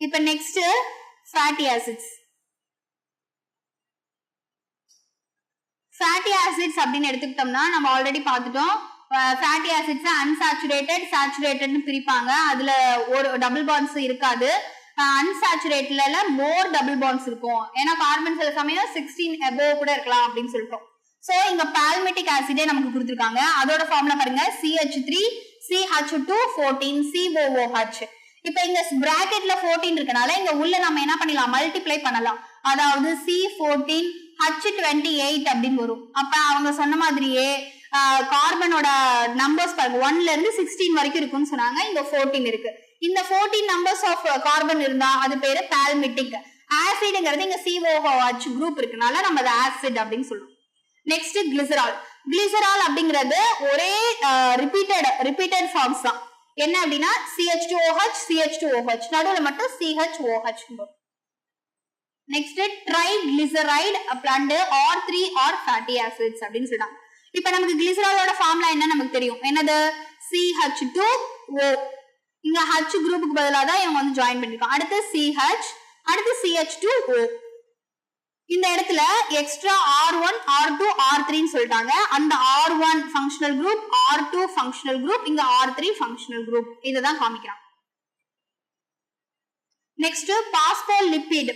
இப்ப next fatty acids. fatty acids அப்படின்னு எடுத்துக்கிட்டோம்னா நம்ம ஆல்ரெடி பார்த்துட்டோம். fatty acids unsaturated, saturated னு பிரிப்பாங்க. அதுல ஒரு டபுள் பாண்ட்ஸ் இருக்காது. unsaturatedல more double bonds இருக்கும். ஏன்னா கார்பன் சில சமயம் 16 above கூட இருக்கலாம் அப்படின்னு சொல்லிட்டோம். சோ இங்க பால்மெட்டிக் ஆசிடே நமக்கு கொடுத்திருக்காங்க. அதோட ஃபார்முலா பாருங்க, CH3 CH2 14 COOH. இப்போ இங்க பிராக்கெட்ல 14 இருக்கனால இங்க உள்ள நம்ம என்ன பண்ணலாம், மல்டிப்ளை பண்ணலாம். அதாவது C14 H28 அப்படின்னு வரும். அப்ப அவங்க சொன்ன மாதிரியே கார்பனோட நம்பர்ஸ் பாருங்க, 1ல இருந்து 16 வரைக்கும் இருக்குன்னு சொன்னாங்க. இங்க 14 இருக்கு. இந்த 14 நம்பர்ஸ் ஆஃப் கார்பன் இருந்தா அது பேரு பால்மெட்டிக். ஆசிட்ங்கிறது இங்க COOH குரூப் இருக்கனால நம்ம அது ஆசிட் அப்படின்னு சொல்றோம். Next glycerol. கிளிசரால் அப்படிங்கிறது ஒரே ரிப்பீட்டட் ஃபார்ம்ஸ் தான். என்ன அப்படின்னா CH2OH CH2OH, நடுவுல மட்டும் CHOH. Next triglyceride and R3 or fatty acids அப்படின்னு சொல்றாங்க. இப்ப நமக்கு கிளிசராலோட ஃபார்முலா என்ன நமக்கு தெரியும், என்னது CH2O. இங்க H குரூப்புக்கு பதிலா தான் இவங்க வந்து ஜாயின் பண்ணிருக்காங்க. அடுத்து CH, அடுத்து CH2O. இந்த இடத்துல எக்ஸ்ட்ரா R1 R2 R3 ன்னு சொல்லிட்டாங்க. அந்த R1 functional group, R2 functional group, இங்க R3 ஃபங்க்ஷனல் குரூப். இததான் காமிக்கிறாங்க. Next phospholipid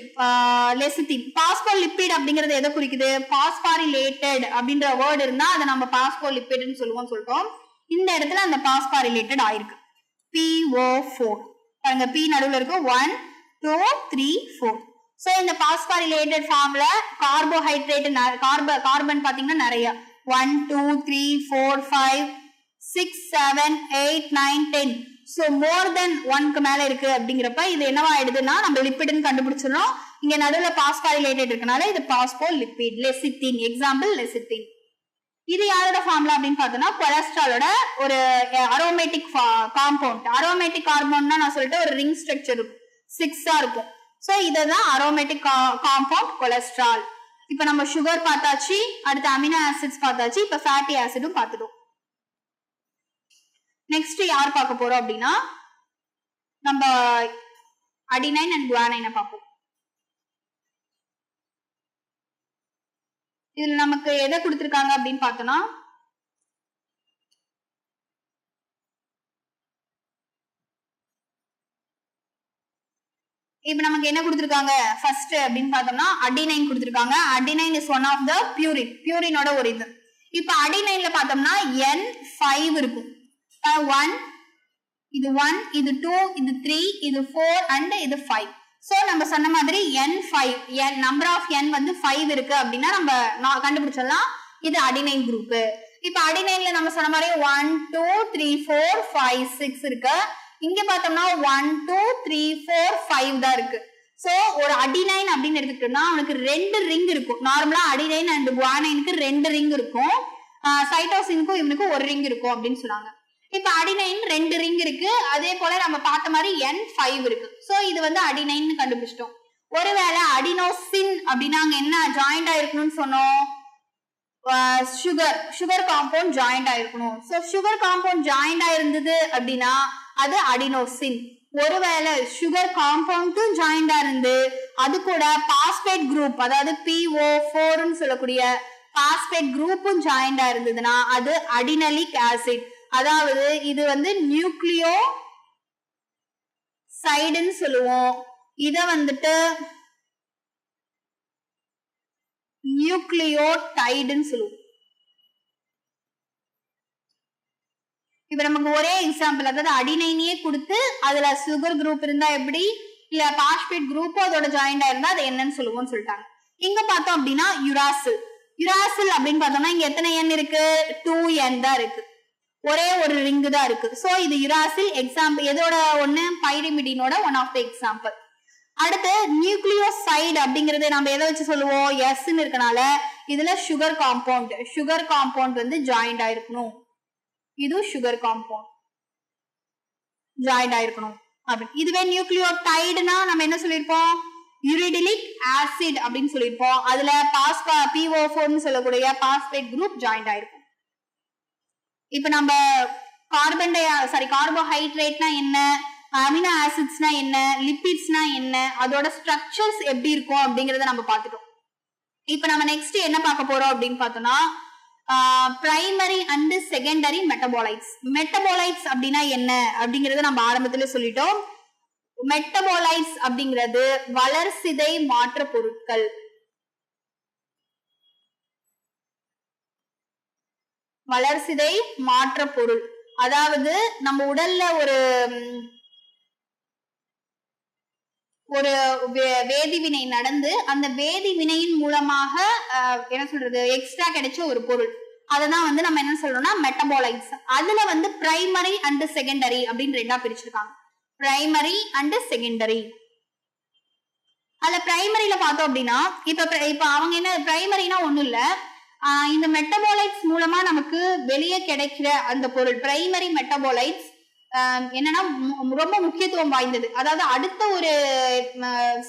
lecithin. பாஸ்போலிபிட் அப்படிங்கிறது எதை குறிக்குது, பாஸ்பாரிலேட்டட் அப்படின்ற வேர்ட் இருந்தா அதை நம்ம பாஸ்போலிபிட்னு சொல்லுவோம் சொல்லிட்டோம். இந்த இடத்துல அந்த பாஸ்பாரிலேட்டட் ஆயிருக்கு. PO4 பாருங்க, P நடுவுல இருக்கு, 1 2 3 4. சோ இந்த பாஸ்பாரிலேட்டட் ஃபார்ம்ல கார்போஹைட்ரேட் கார்பன் பாத்தீங்கன்னா நிறைய 1 2 3 4 5 6 7 8 9 10. சோ மோர் தென் 1க்கு மேல இருக்கு அப்படிங்கிறப்ப இது என்னவா ஆயிடுதுன்னா நம்ம லிப்பிட்னு கண்டுபிடிச்சிடறோம். இங்க நடுவுல பாஸ்பாரிலேட்டட் இருக்கனால இது பாஸ்போலிபிட். Lecithin example lecithin. இது யாரோட ஃபார்முலா அப்படின்னு பார்த்தோம்னா கொலஸ்ட்ராலோட ஒரு அரோமேட்டிக் காம்பவுண்ட். அரோமேட்டிக் காம்பவுண்ட்னா நான் சொல்லிட்டு ஒரு ரிங் ஸ்ட்ரக்சர் இருக்கும், 6ஆ இருக்கும். சோ இதுதான் அரோமேட்டிக் காம்பவுண்ட் கொலஸ்ட்ரால். இப்ப நம்ம சுகர் பார்த்தாச்சு, அடுத்து அமினோ ஆசிட்ஸ் பார்த்தாச்சு, இப்ப ஃபேட்டி ஆசிடும் பார்த்துட்டோம். நெக்ஸ்ட் யார் பார்க்க போறோம் அப்படின்னா நம்ம அடினைன் அண்ட் குவானைனை பார்ப்போம். இதுல நமக்கு எதை கொடுத்திருக்காங்க அப்படின்னு பார்த்தோம்னா இப்ப நமக்கு என்ன கொடுத்திருக்காங்க ஃபர்ஸ்ட் அப்படின்னு பார்த்தோம்னா அடினைன் கொடுத்திருக்காங்க. Adenine is one of the purine, பியூரினோட ஒரு இது. இப்ப அடினைன்ல பார்த்தோம்னா N5 இருக்கும். 1 இது 1 இது 2 இது 3 இது 4 அண்ட் இது 5. சோ நம்ம சொன்ன மாதிரி N5 நம்பர் ஆஃப் N வந்து 5 இருக்கு அப்படின்னா நம்ம கண்டுபிடிச்சிடலாம் இது அடினைன் குரூப். இப்ப அடினைன்ல நம்ம சொன்ன மாதிரி 1 2 3 4 5 6 இருக்கு. இங்க பார்த்தோம்னா 1 2 3 4 5 தான் இருக்கு. சோ ஒரு அடினைன் அப்படின்னு எடுத்துக்கிட்டோம்னா அவனுக்கு 2 ரிங் இருக்கும். நார்மலா அடினைன் அண்ட் குவானைனுக்கு 2 ரிங் இருக்கும், சைட்டோசினுக்கும் இவனுக்கு ஒரு ரிங் இருக்கும் அப்படின்னு சொன்னாங்க. இப்ப அடினைன் 2 ரிங் இருக்கு. அதே போல நம்ம பார்த்த மாதிரி N5 இருக்கு. சோ இது வந்து அடினைன் கண்டுபிடிச்சிட்டோம். ஒருவேளை அடினோசின் அப்படின்னா அங்க என்ன ஜாயிண்ட் ஆயிருக்கணும்னு சொன்னோம், சுகர் காம்பவுண்ட் ஜாயிண்ட் ஆயிருக்கணும். சோ சுகர் காம்பவுண்ட் ஜாயிண்ட் ஆயிருந்தது அப்படின்னா அது அடினோசின். ஒருவேளை சுகர் காம்பவுண்டும் ஜாயிண்டா இருந்து அது கூட பாஸ்பேட் குரூப், அதாவது PO4 சொல்லக்கூடிய பாஸ்பேட் குரூப்பும் ஜாயிண்டா இருந்ததுன்னா அது அடினலிக் ஆசிட். அதாவது இது வந்து நியூக்ளியோ சைடுன்னு சொல்லுவோம். இத வந்துட்டு நியூக்ளியோடைடுன்னு சொல்லுவோம். இப்ப நமக்கு ஒரே எக்ஸாம்பிள், அதாவது அடினைனியே கொடுத்து அதுல சுகர் குரூப் இருந்தா எப்படி, இல்ல பாஸ்பேட் குரூப் அதோட ஜாயிண்டா இருந்தா அது என்னன்னு சொல்லுவோம்னு சொல்லிட்டாங்க. இங்க பார்த்தோம் அப்படின்னா யுராசில். யுராசில் அப்படின்னு பார்த்தோம்னா இங்க எத்தனை N இருக்கு, 2N தான் இருக்கு, ஒரே ஒரு ரிங் தான் இருக்கு. சோ இது யுராசில். எக்ஸாம்பிள் எதோட ஒண்ணு, பைரிமிடினோட ஒன் ஆஃப் த எக்ஸாம்பிள். அடுத்து நியூக்ளியோசைடு அப்படிங்கறது நம்ம எதை வச்சு சொல்லுவோம், Sன்னு இருக்கனால இதுல சுகர் காம்பவுண்ட் வந்து ஜாயிண்ட் ஆயிருக்கணும். இது சுகர் காம்பவுண்ட் ஜாயிண்ட் ஆயிருக்கணும் அப்படி. இதுவே நியூக்ளியோடைடுனா நம்ம என்ன சொல்லிருப்போம், யூரிடிலிக் ஆசிட் அப்படின்னு சொல்லிருப்போம். அதுல PO4 சொல்லக்கூடிய பாஸ்பேட் குரூப் ஜாயிண்ட் ஆயிருக்கும். இப்ப நம்ம கார்போஹைட்ரேட்னா என்ன, அமினோ ஆசிட்ஸ்னா என்ன, லிபிட்ஸ்னா என்ன, அதோட ஸ்ட்ரக்சர்ஸ் எப்படி இருக்கும் அப்படிங்கறத நம்ம பார்த்துட்டோம். இப்ப நம்ம நெக்ஸ்ட் என்ன பார்க்க போறோம் அப்படின்னு பார்த்தோம்னா primary and secondary metabolites. Metabolites அப்படின்னா என்ன அப்படிங்கறத நம்ம ஆரம்பத்துல சொல்லிட்டோம். மெட்டபாலைட்ஸ் அப்படிங்கிறது வளர்சிதை மாற்ற பொருட்கள். வளர்சிதை மாற்ற பொருள் அதாவது நம்ம உடல்ல ஒரு வேதிவினை நடந்து அந்த வேதிவினையின் மூலமாக என்ன சொல்றது எக்ஸ்ட்ரா கிடைச்ச ஒரு பொருள், அததான் வந்து நம்ம என்ன சொல்றோம்னா மெட்டபாலைட்ஸ். அதுல வந்து பிரைமரி அண்ட் செகண்டரி அப்படின்னு ரெண்டா பிரிச்சிருக்காங்க. Primary and secondary. அதுல பிரைமரியில பார்த்தோம் அப்படின்னா இப்ப அவங்க என்ன பிரைமரினா ஒண்ணும் இல்ல, இந்த மெட்டபாலைட்ஸ் மூலமா நமக்கு வெளியே கிடைக்கிற அந்த பொருள் பிரைமரி மெட்டபாலைட்ஸ் என்னன்னா ரொம்ப முக்கியத்துவம் வாய்ந்தது. அதாவது அடுத்த ஒரு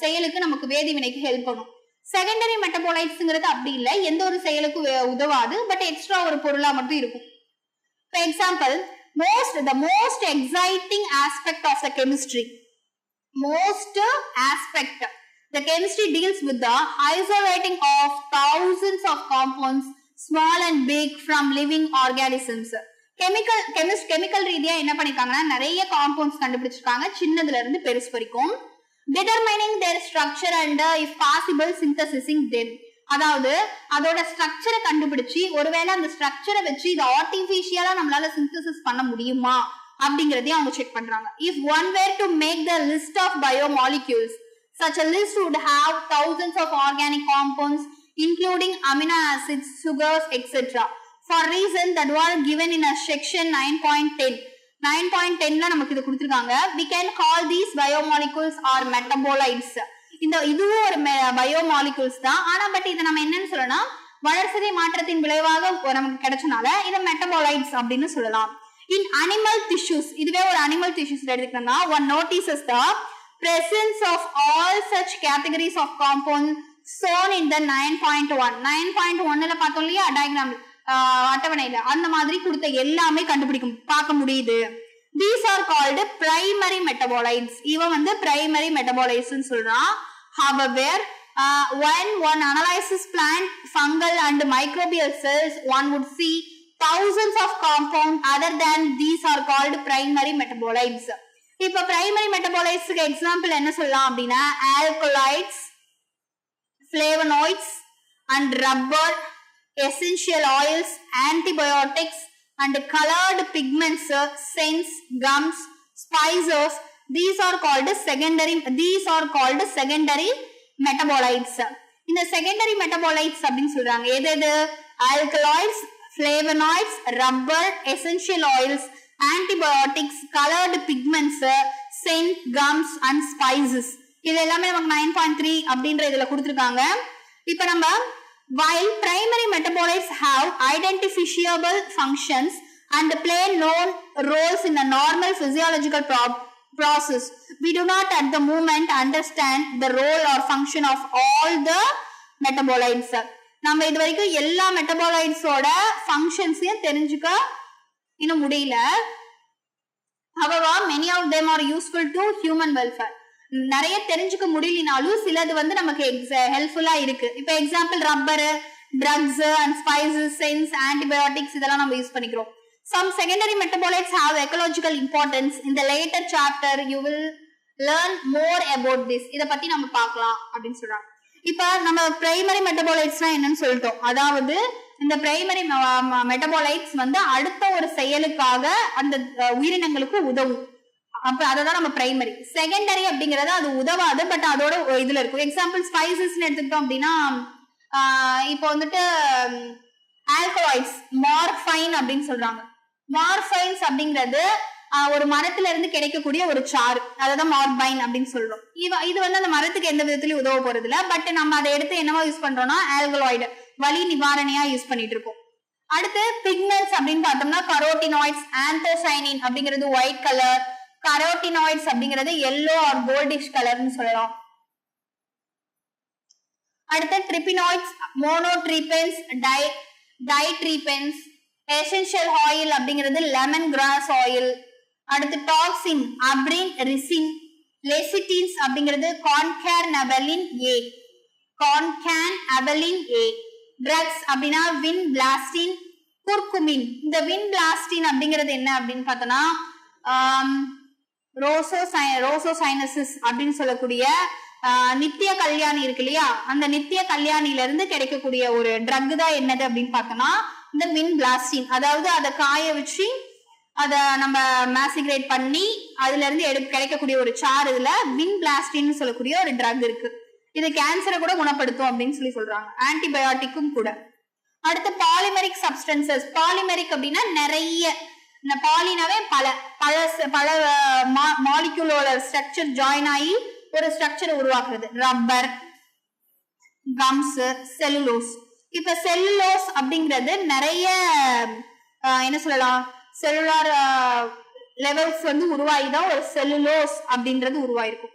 செயலுக்கு நமக்கு வேதிவினைக்கு ஹெல்ப் பண்ணும். செகண்டரி மெட்டபாலைட்ஸ்ங்கிறது அப்படி இல்லை, எந்த ஒரு செயலுக்கும் உதவாது, பட் எக்ஸ்ட்ரா ஒரு பொருளா மட்டும் இருக்கும். For example, the most exciting aspect of the chemistry, the chemistry deals with the isolating of thousands of compounds, small and big, from living organisms. Chemical ரீதியா என்ன பண்ணிருக்காங்கன்னா நிறைய காம்பவுண்ட்ஸ் கண்டுபிடிச்சிருக்காங்க, சின்னதுல இருந்து பெருசு வரைக்கும். Determining their structure and if possible synthesizing them. அதாவது அதோட ஸ்ட்ரக்சரை கண்டுபிடிச்சு ஒருவேளை அந்த ஸ்ட்ரக்சரை வச்சு இது ஆர்டிபிஷியலா நம்மளால சிந்தசிஸ் பண்ண முடியுமா அப்படிங்கறதையும் அவங்க செக் பண்றாங்க. If one were to make the list of biomolecules, such a list would have thousands of organic compounds including amino acids, sugars, etc. for reason that were given in a section 9.10. 9.10ல நமக்கு இது கொடுத்திருக்காங்க. We can call these biomolecules or metabolites. இதுவும் ஒரு biomolecules தான். ஆனா but இதை நம்ம என்னன்னு சொல்லலாம், வளர்சிதை மாற்றத்தின் விளைவாக நமக்கு கிடைச்சனால இதை மெட்டபாலைட்ஸ் அப்படின்னு சொல்லலாம். இன் அனிமல் டிஷ்யூஸ், இதுவே ஒரு அனிமல் டிஷ்யூஸ் எடுத்துக்கிட்டோம்னா one notices the presence of all such categories of compounds shown in the 9.1. 9.1ல பார்த்தோம் இல்லையா டயக்ராம் அட்டவணையில, அந்த மாதிரி கொடுத்த எல்லாமே பார்க்க முடியுது. These are called primary metabolites. இவன் வந்து primary metabolites ன்னு சொல்றான். However, when one analyzes plant, fungal and microbial cells, one would see thousands of compounds other than these are called primary metabolites. இப்ப primary metabolites க்கு example என்ன சொல்லலாம் அப்படின்னா alkaloids, flavonoids and rubber, essential oils, antibiotics and colored pigments, scents, gums, spices. These are called secondary metabolites. இந்த secondary metabolites அப்படின்னு சொல்றாங்க. எது alkaloids, flavonoids, rubber, essential oils, antibiotics, colored pigments, scent, gums and spices. இது எல்லாமே நமக்கு 9.3 அப்படின்ற இதுல கொடுத்திருக்காங்க. இப்ப நம்ம while primary metabolites have identifiable functions and play known roles in the normal physiological process, we do not at the moment understand the role or function of all the metabolites. நம்ம இது வரைக்கும் எல்லா மெட்டபாலைட்ஸோட ஃபங்க்ஷன்ஸையும் தெரிஞ்சுக்க இன்னும் முடியல. However, many of them are useful to human welfare. நிறைய தெரிஞ்சுக்க முடியலனாலும் சிலது வந்து நமக்கு ஹெல்ப்ஃபுல்லா இருக்கு. இப்ப example rubber, drugs and spices, சென்ஸ், ஆன்டிபயோட்டிக்ஸ் இதெல்லாம் நம்ம யூஸ் பண்ணிக்கிறோம். Some secondary metabolites have ecological importance. In the later chapter you will learn more about this. இத பத்தி நம்ம பார்க்கலாம் அப்படின்னு சொல்றாங்க. இப்ப நம்ம பிரைமரி மெட்டபாலைட்ஸ்னா என்னன்னு சொல்லிட்டோம். அதாவது இந்த பிரைமரி மெட்டபாலைட்ஸ் வந்து அடுத்த ஒரு செயலுக்காக அந்த உயிரினங்களுக்கு உதவும். அப்ப அததான் நம்ம பிரைமரி. செகண்டரி அப்படிங்கறது அது உதவாது, பட் அதோட இதுல இருக்கும். எக்ஸாம்பிள் ஸ்பைசஸ் எடுத்துக்கிட்டோம் அப்படின்னா இப்போ வந்துட்டு ஆல்கலாய்ட்ஸ், மார்ஃபைன் அப்படின்னு சொல்றாங்க. மார்ஃபைன்ஸ் அப்படிங்கிறது ஒரு மரத்துல இருந்து கிடைக்கக்கூடிய ஒரு சாறு, அதான் மார்பைன் அப்படின்னு சொல்றோம். இது வந்து அந்த மரத்துக்கு எந்த விதத்திலயும் உதவ போறது இல்ல, பட் நம்ம அதை எடுத்து என்னவா யூஸ் பண்றோம்னா ஆல்கலாய்டு, வலி நிவாரணையா யூஸ் பண்ணிட்டு இருக்கோம். அடுத்து பிக்மெண்ட்ஸ் அப்படின்னு பார்த்தோம்னா கரோட்டினாய்ட்ஸ், ஆந்தோசைனின் அப்படிங்கிறது ஒயிட் கலர், கரோட்டினாய்ட்ஸ் அப்படிங்கிறது எல்லோ ஆர் கோல்டிஷ் கலர்னு சொல்லலாம். அடுத்து ட்ரிபினாய்ட்ஸ், மோனோட்ரிபென்ஸ், டைட்ரிபென்ஸ், எசென்ஷியல் ஆயில் அப்படிங்கிறது லெமன் கிராஸ் ஆயில், அடுத்து டாக்ஸின், அப்ரின், ரிசின், லெசிட்டின்ஸ் அப்படிங்கிறது கான்கேர்னபலின் ஏ, கான்கேன்அபலின் ஏ. ட்ரக்ஸ் அப்படின்னா வின் பிளாஸ்டின், குர்குமின். இந்த வின் பிளாஸ்டின் அப்படிங்கிறது என்ன அப்படின்னு பார்த்தோம்னா ரோசோசைனசிஸ் அப்படின்னு சொல்லக்கூடிய நித்திய கல்யாணி இருக்கு இல்லையா, அந்த நித்திய கல்யாணில இருந்து கிடைக்கக்கூடிய ஒரு ட்ரக் தான் என்னது அப்படின்னு பார்த்தோம்னா இந்த வின் பிளாஸ்டின். அதாவது அதை காய வச்சு அதை நம்ம மேசிகிரேட் பண்ணி அதுல இருந்து கிடைக்கக்கூடிய ஒரு சாறு இதுல வின் பிளாஸ்டின் சொல்லக்கூடிய ஒரு ட்ரக் இருக்கு. இது கேன்சரை கூட குணப்படுத்தும் அப்படின்னு சொல்றாங்க, ஆன்டிபயோட்டிக்கும் கூட. அடுத்து பாலிமெரிக் சப்ஸ்டன்சஸ். பாலிமெரிக் அப்படின்னா நிறைய, இந்த பாலினாவே பல பல பல மாலிகுலோட ஸ்ட்ரக்சர் ஜாயின் ஆகி ஒரு ஸ்ட்ரக்சர் உருவாக்குறது. Rubber, comes, cellulose. இப்ப செல்லுலோஸ் அப்படிங்கிறது நிறைய என்ன சொல்லலாம், செல்லுலார் லெவல்ஸ் வந்து உருவாகிதான் ஒரு செல்லுலோஸ் அப்படின்றது உருவாயிருக்கும்.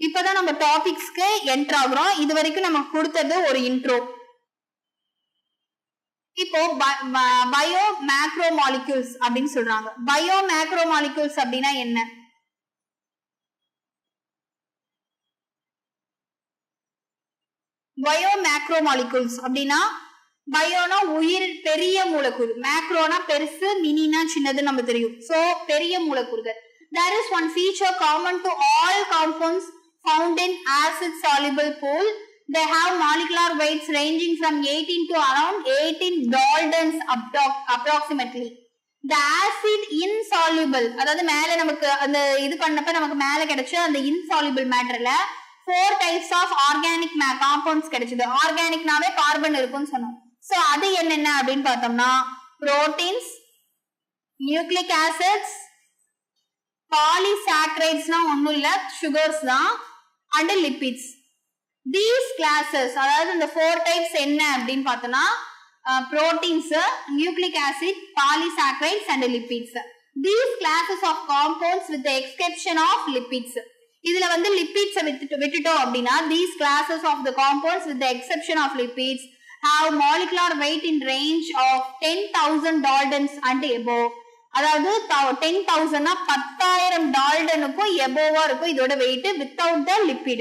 இப்பதான் நம்ம டாபிக்ஸ்க்கு என்டர் ஆகுறோம். இது வரைக்கும் நம்ம கொடுத்தது ஒரு இன்ட்ரோ. இப்போ பயோ மேக்ரோ மாலிக்யூல்ஸ் அப்படின்னு சொல்றாங்க. பயோ மேக்ரோ மாலிக்யூல்ஸ் அப்படின்னா என்ன? பயோ மேக்ரோ மாலிக்யூல்ஸ் அப்படின்னா பயோனா உயிர், பெரிய மூலக்கூறு. மேக்ரோனா பெருசு, மினினா சின்னது நம்ம தெரியும். சோ பெரிய மூலக்கூறுகள். There is one feature common to all compounds found in acid soluble pool. They have molecular weights ranging from 18 to around 18 Daltons approximately. The acid insoluble, அதாவது மேல நமக்கு அந்த இது பண்ணப்ப நமக்கு மேல கிடைச்ச அந்த insoluble மேட்டர்ல 4 types of organic compounds கிடைச்சது. ஆர்கானிக்னாவே கார்பன் இருக்கும்னு சொன்னோம். சோ அது என்னென்ன அப்படின்னு பார்த்தோம்னா புரோட்டீன்ஸ், நியூக்ளிக் ஆசிட்ஸ், பாலிசாக்கரைட்ஸ்னா ஒன்னும் இல்ல சுகர்ஸ் தான், அண்ட் லிபிட்ஸ். These classes, அதாவது இந்த 4 types என்ன அப்படின்னு பார்த்தோம்னா proteins, nucleic acid, polysaccharides and lipids. These classes of compounds with the exception of lipids. இதுல வந்து lipids விட்டுட்டோம் அப்படின்னா these classes of the compounds with the exception of lipids have molecular weight in range of 10,000 Daltons and above. அதாவது 10,000 10,000 டால்டனுக்கும் எபோவா இருக்கும் இதோட wait without the lipid.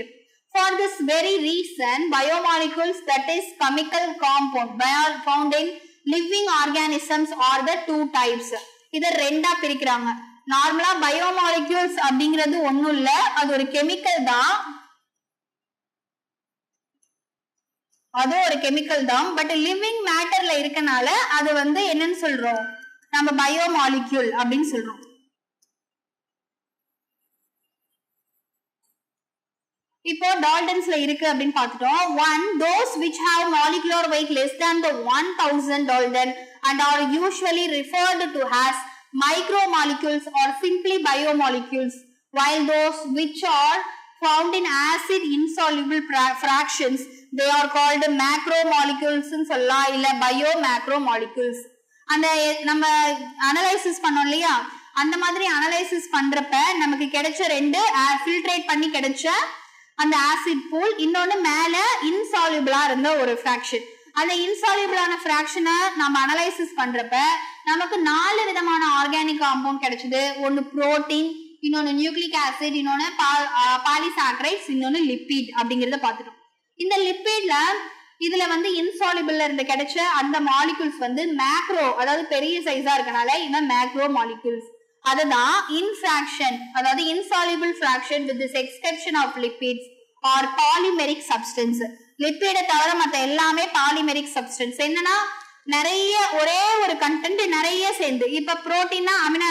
For this very reason, biomolecules, that is chemical compound found in living organisms, are the 2 types. இத ரெண்டா பிரிக்கிறாங்க. நார்மலா biomolecules அப்படிங்கிறது ஒண்ணும் இல்ல, அது ஒரு கெமிக்கல் தான். அது ஒரு கெமிக்கல் தான். பட் லிவிங் மேட்டர்ல இருக்கனால அது வந்து என்னன்னு சொல்றோம், நம்ம பயோமாலிக்யூல் அப்படின்னு சொல்றோம். இப்போ டால்டன்ஸ்ல இருக்கு அப்படின்னு பார்த்துட்டோம். 1. Those which have molecular weight less than the 1000 Dalton and are usually referred to as micromolecules or simply biomolecules, while those which are found in acid insoluble fractions, they are called macromolecules ன்னு சொல்லலாம், இல்ல bio மேக்ரோமாலிக்யூல்ஸ். அந்த நம்ம analysis பண்ணோம் இல்லையா, அந்த மாதிரி analysis பண்றப்ப நமக்கு கிடைச்ச 2 ஃபில்ட்ரேட் பண்ணி கிடைச்ச அந்த ஆசிட் பூல், இன்னொன்னு மேல இன்சால்யூபிளா இருந்த ஒரு ஃபிராக்ஷன். அந்த இன்சால்யூபிளான ஃபிராக்ஷனை நம்ம அனலைசிஸ் பண்றப்ப நமக்கு 4 விதமான ஆர்கானிக் காம்பவுண்ட் கிடைச்சது. ஒன்னு புரோட்டீன், இன்னொன்னு நியூக்ளிக் ஆசிட், இன்னொன்னு பாலிசாக்கரைட்ஸ், இன்னொன்னு லிப்பிட் அப்படிங்கறத பார்த்துட்டோம். இந்த லிப்பிட்ல இதுல வந்து இன்சால்யூபிள்ல இருந்து கிடைச்ச அந்த மாலிகுல்ஸ் வந்து மேக்ரோ, அதாவது பெரிய சைஸா இருக்கனால இவன் மேக்ரோ மாலிகுல்ஸ். அதுதான் இன்ஃபிராக்ஷன், அதாவது insoluble fraction with this exception of lipids or polymeric substance. லிப்பிட தவிர மற்ற எல்லாமே பாலிமெரிக் சப்ஸ்டன்ஸ். என்னன்னா நிறைய ஒரே ஒரு கண்டென்ட் நிறைய சேர்ந்து, இப்ப புரோட்டீன்னா அமினோ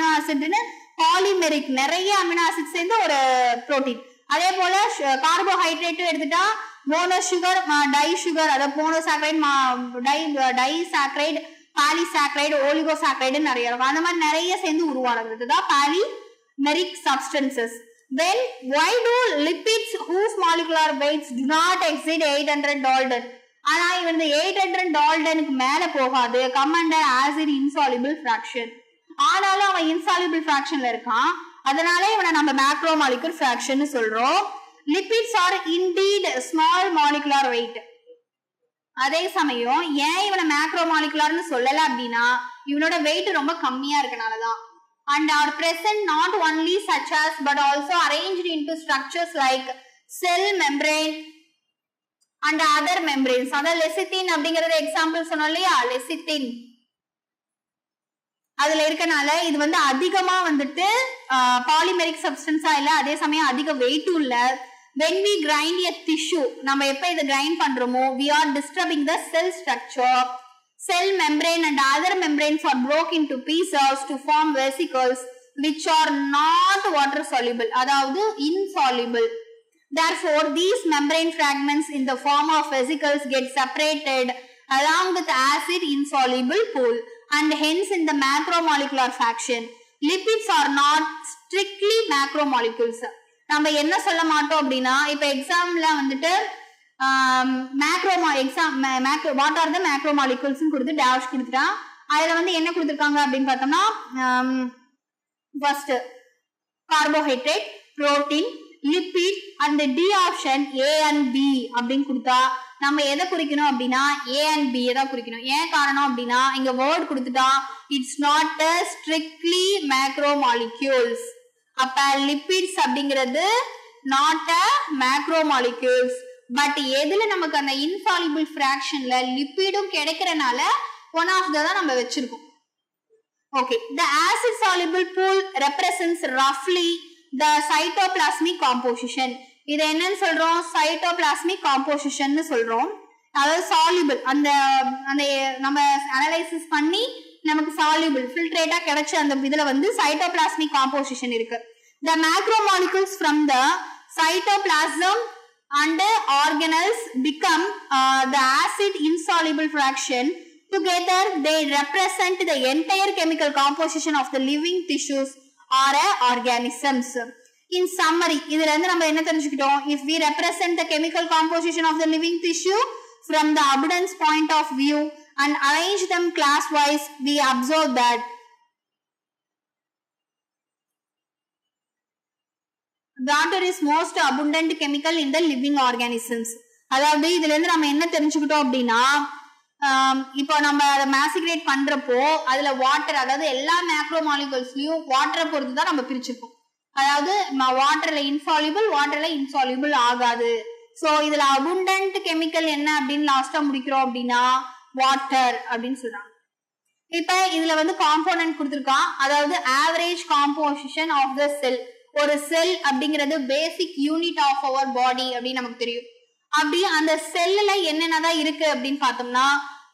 ஆசிட்னு பாலிமெரிக் நிறைய அமினோ ஆசிட் சேர்ந்து ஒரு புரோட்டீன். அதே போல கார்போஹைட்ரேட் எடுத்துட்டா மோனோ சுகர், டை சுகர், அதாவது மோனோசாக்கரைட், டைசாக்கரைட், பாலிசாக்கரைடு, ஓலிகோசாக்கரைடு நிறைய இருக்கும். அந்த மாதிரி நிறைய சேர்ந்து உருவானது தான் polymeric substances. Then why do lipids whose molecular weights do not exceed 800 Dalton? ஆனா இவன் 800 டால்டனுக்கு மேல போகாது, come under acid insoluble fraction. ஆனாலும் அவன் இன்சால்யூபிள் ஃபிராக்ஷன்ல இருக்கான், அதனால இவனை நம்ம மேக்ரோமாலிகுல் ஃபிராக்ஷன் சொல்றோம். Lipids are indeed small molecular weight. அதே சமயம் ஏன் இவனை மேக்ரோமாலிகுலர்னு சொல்லல அப்படின்னா இவனோட வெயிட் ரொம்ப கம்மியா இருக்கனாலதான். And are present not only such as but also arranged into structures like cell membrane and other membranes. அத லெசித்தின் அப்படிங்கறது எக்ஸாம்பிள் சொன்னோம் இல்லையா, லெசித்தின் அதுல இருக்கனால இது வந்து அதிகமா வந்துட்டு பாலிமெரிக் சப்ஸ்டன்ஸா இல்ல, அதே சமயம் அதிக வெயிட்டும் இல்ல. when we grind a tissue, நம்ம எப்ப இத grind பண்றோமோ we are disturbing the cell structure. Cell membrane and other membranes are broken into pieces to form vesicles which are not water soluble, அதாவது insoluble. Therefore, these membrane fragments in the form of vesicles get separated along with acid insoluble pool and hence in the macromolecular fraction. Lipids are not strictly macromolecules. நம்ம என்ன சொல்ல மாட்டோம் அப்படின்னா இப்ப எக்ஸாம்ல வந்துட்டு what are the macromolecules கொடுத்து dash கொடுத்துட்டான். அதுல வந்து என்ன கொடுத்துருக்காங்க அப்படின்னு பார்த்தோம்னா first carbohydrate, protein, lipid and D option A and B அப்படின்னு கொடுத்தா நம்ம எதை குறிக்கணும் அப்படின்னா A and B தான் குறிக்கணும். ஏன் காரணம் அப்படின்னா இங்க வேர்ட் கொடுத்துட்டா இட்ஸ் நாட் ஸ்ட்ரிக்ட்லி மேக்ரோமாலிக்யூல்ஸ். அப்ப லிபிட்ஸ் அப்படிங்கிறது நாட் மேக்ரோமாலிக்யூல்ஸ். பட் எதுல நமக்கு அந்த இன்சாலிபிள் ஃபிராக்ஷன்ல லிபிடும் கிடைக்கிறனால ஒன் ஆஃப் தான் நம்ம வச்சிருக்கோம். Okay, the acid soluble pool represents roughly the cytoplasmic composition. இது என்னன்னு சொல்றோம், சைட்டோபிளாஸ்மிக் காம்போசிஷன் சொல்றோம். அதாவது சால்யூபிள் அந்த அந்த நம்ம அனலைசிஸ் பண்ணி நமக்கு சால்யூபிள் ஃபில்ட்ரேட்டா கிடைச்ச அந்த இதுல வந்து சைட்டோபிளாஸ்மிக் காம்போசிஷன் இருக்கு. The macromolecules from the cytoplasm and organelles become the acid insoluble fraction. Together they represent the entire chemical composition of the living tissues or organisms. In summary, இதுல இருந்து நம்ம என்ன தெரிஞ்சுக்கிட்டோம், if we represent the chemical composition of the living tissue from the abundance point of view and arrange them class wise, we observe that water is most abundant chemical in the living organisms. அதாவது இதுல இருந்து நம்ம என்ன தெரிஞ்சுக்கிட்டோம் அப்படின்னா இப்போ நம்ம அதை மேசிகிரேட் பண்றப்போ அதுல வாட்டர், அதாவது எல்லா மேக்ரோமாலிகுல்ஸ்லயும் வாட்டரை பொறுத்து தான் நம்ம பிரிச்சிருக்கோம். அதாவது வாட்டர்ல இன்சால்யூபிள், வாட்டர்ல இன்சால்யூபிள் ஆகாது. சோ இதுல அபுண்டன்ட் கெமிக்கல் என்ன அப்படின்னு லாஸ்டா முடிக்கிறோம் அப்படின்னா வாட்டர் அப்படின்னு சொல்றாங்க. இப்ப இதுல வந்து காம்போனன்ட் கொடுத்திருக்கான், அதாவது ஆவரேஜ் காம்போசிஷன் ஆஃப் த செல். ஒரு செல் அப்படிங்கிறது பேசிக் யூனிட் ஆஃப் அவர் பாடி அப்படின்னு நமக்கு தெரியும். அப்படி அந்த செல்லுல என்னென்னதான் இருக்கு அப்படின்னு பார்த்தோம்னா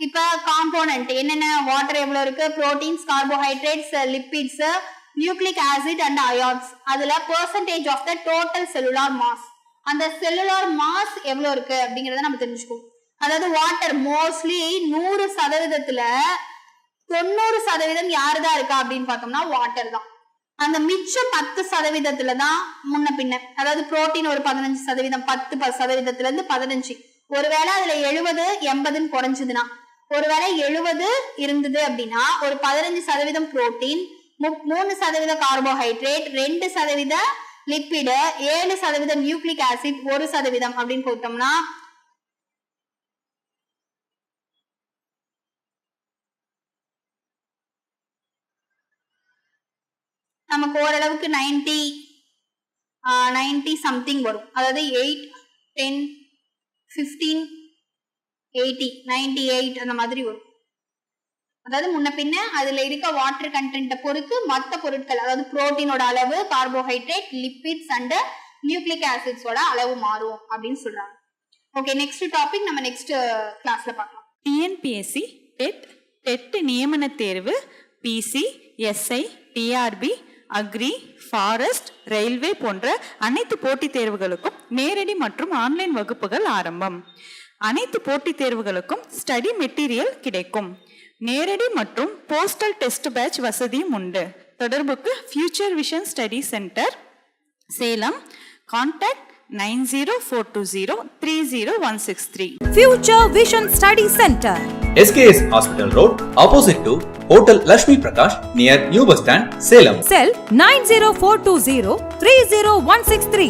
இப்ப காம்போனன்ட் என்னென்ன, வாட்டர் எவ்வளவு இருக்கு, proteins, carbohydrates, lipids, nucleic acid and ions. அதுல percentage of the total cellular mass, அந்த செல்லுலார் மாஸ் எவ்வளவு இருக்கு அப்படிங்கறத நம்ம தெரிஞ்சுக்கோம். அதாவது வாட்டர் மோஸ்ட்லி 100%த்துல 90% யாருதான் இருக்கா அப்படின்னு பார்த்தோம்னா வாட்டர் தான். அந்த மிச்சம் 10% தான் முன்ன பின்ன, அதாவது புரோட்டீன் ஒரு 15%, 10% இருந்து 15. ஒருவேளை அதுல 70-80 குறைஞ்சதுன்னா, ஒருவேளை 70 இருந்தது அப்படின்னா ஒரு 15% protein, 3% carbohydrate, 2% lipid, 7% nucleic acid, 1% அப்படின்னு போட்டோம்னா நமக்கு ஓரளவுக்கு 90 சம்திங் வரும். அதாவது 8, 10, 15, 80, 98 அந்த மாதிரி வரும். அதாவது முன்ன பின்ன அதுல இருக்க வாட்டர் கண்டென்ட் பொறுத்து மற்ற பொருட்கள், அதாவது புரோட்டீனோட அளவு, கார்போஹைட்ரேட், லிப்பிட்ஸ் அண்ட் நியூக்ளிக் ஆசிட்ஸோட அளவு மாறும் அப்படின்னு சொல்றாங்க. ஓகே, நெக்ஸ்ட் டாபிக் நம்ம நெக்ஸ்ட் கிளாஸ்ல பார்க்கலாம். டிஎன்பிஎஸ்சி டெட் நியமன தேர்வு, PC, SI, TRB, agri, forest, railway போன்ற அனைத்து போட்டித் தேர்வுகளுக்கும் நேரடி மற்றும் ஆன்லைன் வகுப்புகள் ஆரம்பம். அனைத்து போட்டித் தேர்வுகளுக்கும் ஸ்டடி மெட்டீரியல் கிடைக்கும். நேரடி மற்றும் போஸ்டல் டெஸ்ட் பேட்ச் வசதியும் உண்டு. தொடர்புக்கு future vision study centre, Salem. Contact 9042030163. Future Vision Study Center, SKS Hospital Road, opposite to Hotel Lakshmi Prakash, near New Bus Stand, Salem. Cell 90420 30163.